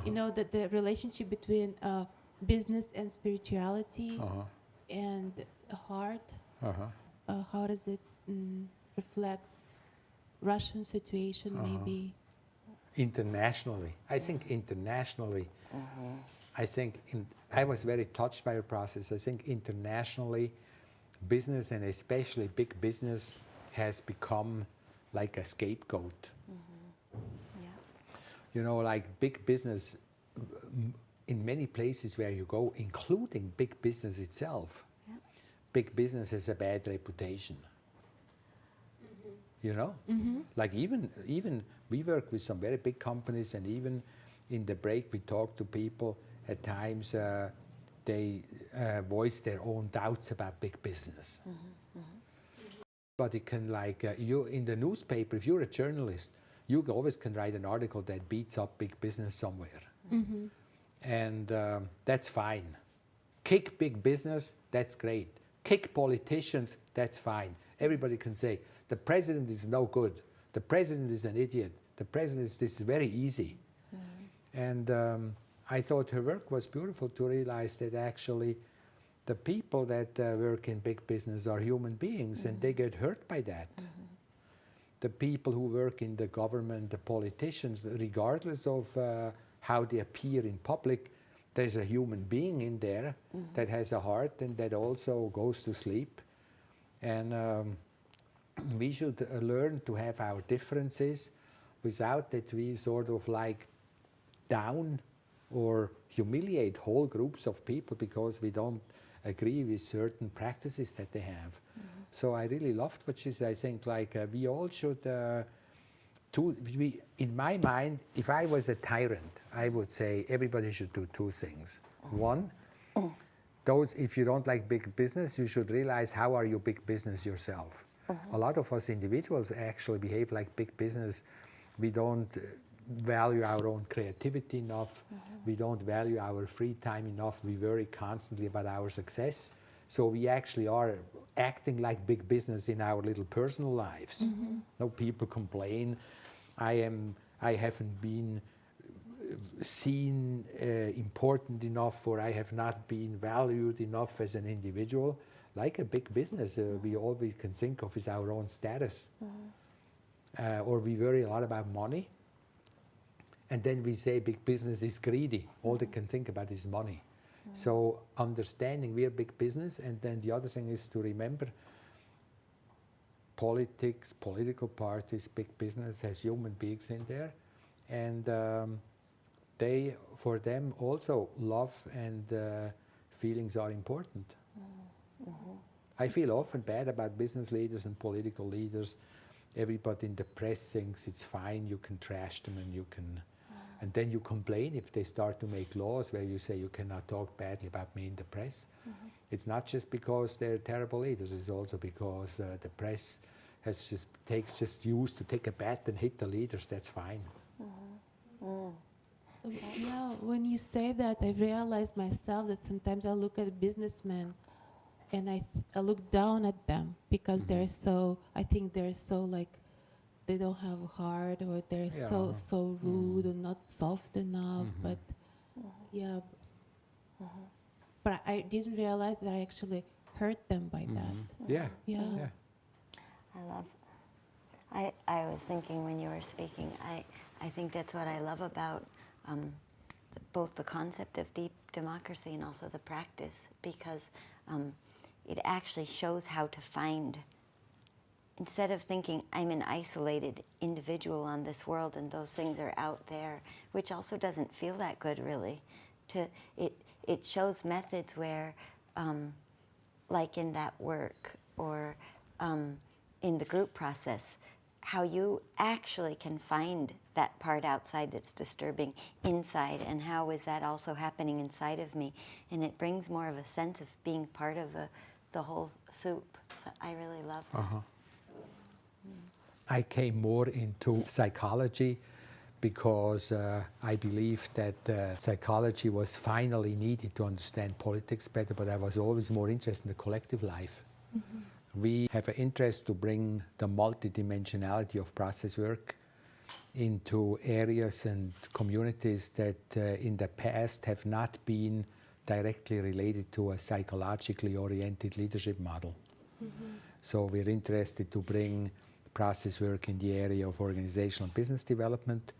You know, that the relationship between business and spirituality and heart, how does it reflect Russian situation maybe? Internationally. I think internationally, I was very touched by your process. I think internationally, business and especially big business has become like a scapegoat. You know, like big business, in many places where you go, including big business itself, big business has a bad reputation. You know? Like even we work with some very big companies, and even in the break we talk to people, at times they voice their own doubts about big business. But it can, like, you in the newspaper, if you're a journalist, you always can write an article that beats up big business somewhere. And that's fine. Kick big business, that's great. Kick politicians, that's fine. Everybody can say, the president is no good. The president is an idiot. The president is, this is very easy. And I thought her work was beautiful to realize that actually the people that work in big business are human beings, and they get hurt by that. The people who work in the government, the politicians, regardless of how they appear in public, there's a human being in there that has a heart and that also goes to sleep. And we should learn to have our differences without that we sort of like down or humiliate whole groups of people because we don't agree with certain practices that they have. So I really loved what she said. I think like we all should, in my mind, if I was a tyrant, I would say everybody should do two things. One, if you don't like big business, you should realize how are you big business yourself. A lot of us individuals actually behave like big business. We don't value our own creativity enough. We don't value our free time enough. We worry constantly about our success. So we actually are acting like big business in our little personal lives. No, people complain. I haven't been seen important enough, or I have not been valued enough as an individual. Like a big business, we all we can think of is our own status. Or we worry a lot about money. And then we say big business is greedy. All they can think about is money. So understanding we're big business, and then the other thing is to remember politics, political parties, big business has human beings in there. And for them also, love and feelings are important. I feel often bad about business leaders and political leaders. Everybody in the press thinks it's fine, you can trash them and you can... And then you complain if they start to make laws where you say you cannot talk badly about me in the press. It's not just because they're terrible leaders, it's also because the press has just used to take a bat and hit the leaders. That's fine. Yeah, when you say that, I realize myself that sometimes I look at businessmen and I look down at them because they're so, I think they're so like, they don't have a heart, or they're so rude or not soft enough. But yeah, but I didn't realize that I actually hurt them by that. Yeah. I was thinking when you were speaking, I think that's what I love about both the concept of deep democracy and also the practice, because it actually shows how to find, instead of thinking I'm an isolated individual on this world and those things are out there, which also doesn't feel that good really, it shows methods where, like in that work or in the group process, how you actually can find that part outside that's disturbing inside, and how is that also happening inside of me. And it brings more of a sense of being part of the whole soup. So I really love that. I came more into psychology because I believed that psychology was finally needed to understand politics better, but I was always more interested in the collective life. We have an interest to bring the multidimensionality of process work into areas and communities that in the past have not been directly related to a psychologically oriented leadership model. So we're interested to bring process work in the area of organizational business development,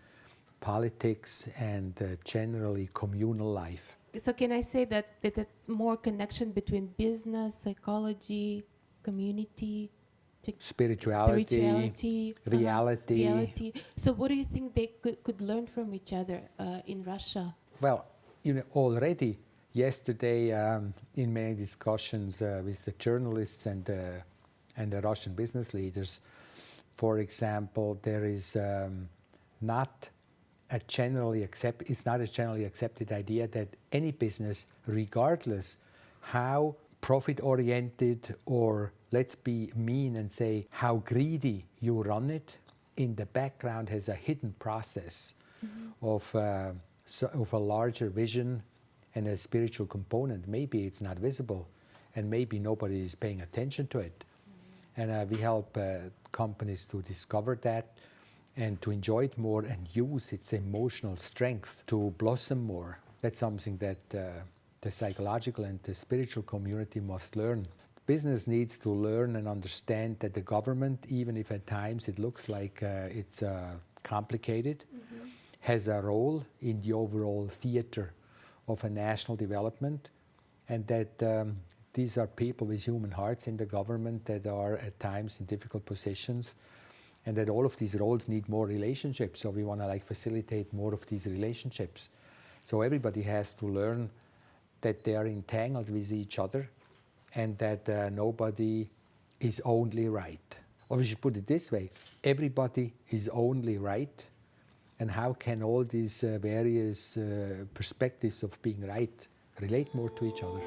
politics, and generally communal life. So can I say that it's more connection between business, psychology, community, Spirituality, reality. So what do you think they could learn from each other in Russia? Well, already yesterday in many discussions with the journalists and the Russian business leaders, for example, there is not a generally accepted idea that any business, regardless how profit-oriented or, let's be mean and say, how greedy you run it, in the background has a hidden process of a larger vision and a spiritual component. Maybe it's not visible, and maybe nobody is paying attention to it. And we help companies to discover that and to enjoy it more and use its emotional strength to blossom more. That's something that the psychological and the spiritual community must learn. Business needs to learn and understand that the government, even if at times it looks like it's complicated, has a role in the overall theater of a national development, and that these are people with human hearts in the government that are at times in difficult positions, and that all of these roles need more relationships. So we want to facilitate more of these relationships. So everybody has to learn that they are entangled with each other, and that nobody is only right. Or we should put it this way, everybody is only right, and how can all these various perspectives of being right relate more to each other?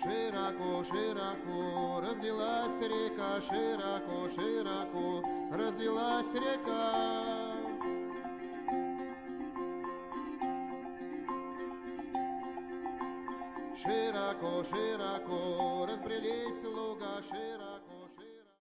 Широко, широко разлилась река, широко, широко разлилась река. Широко, широко разбрелись луга, широко.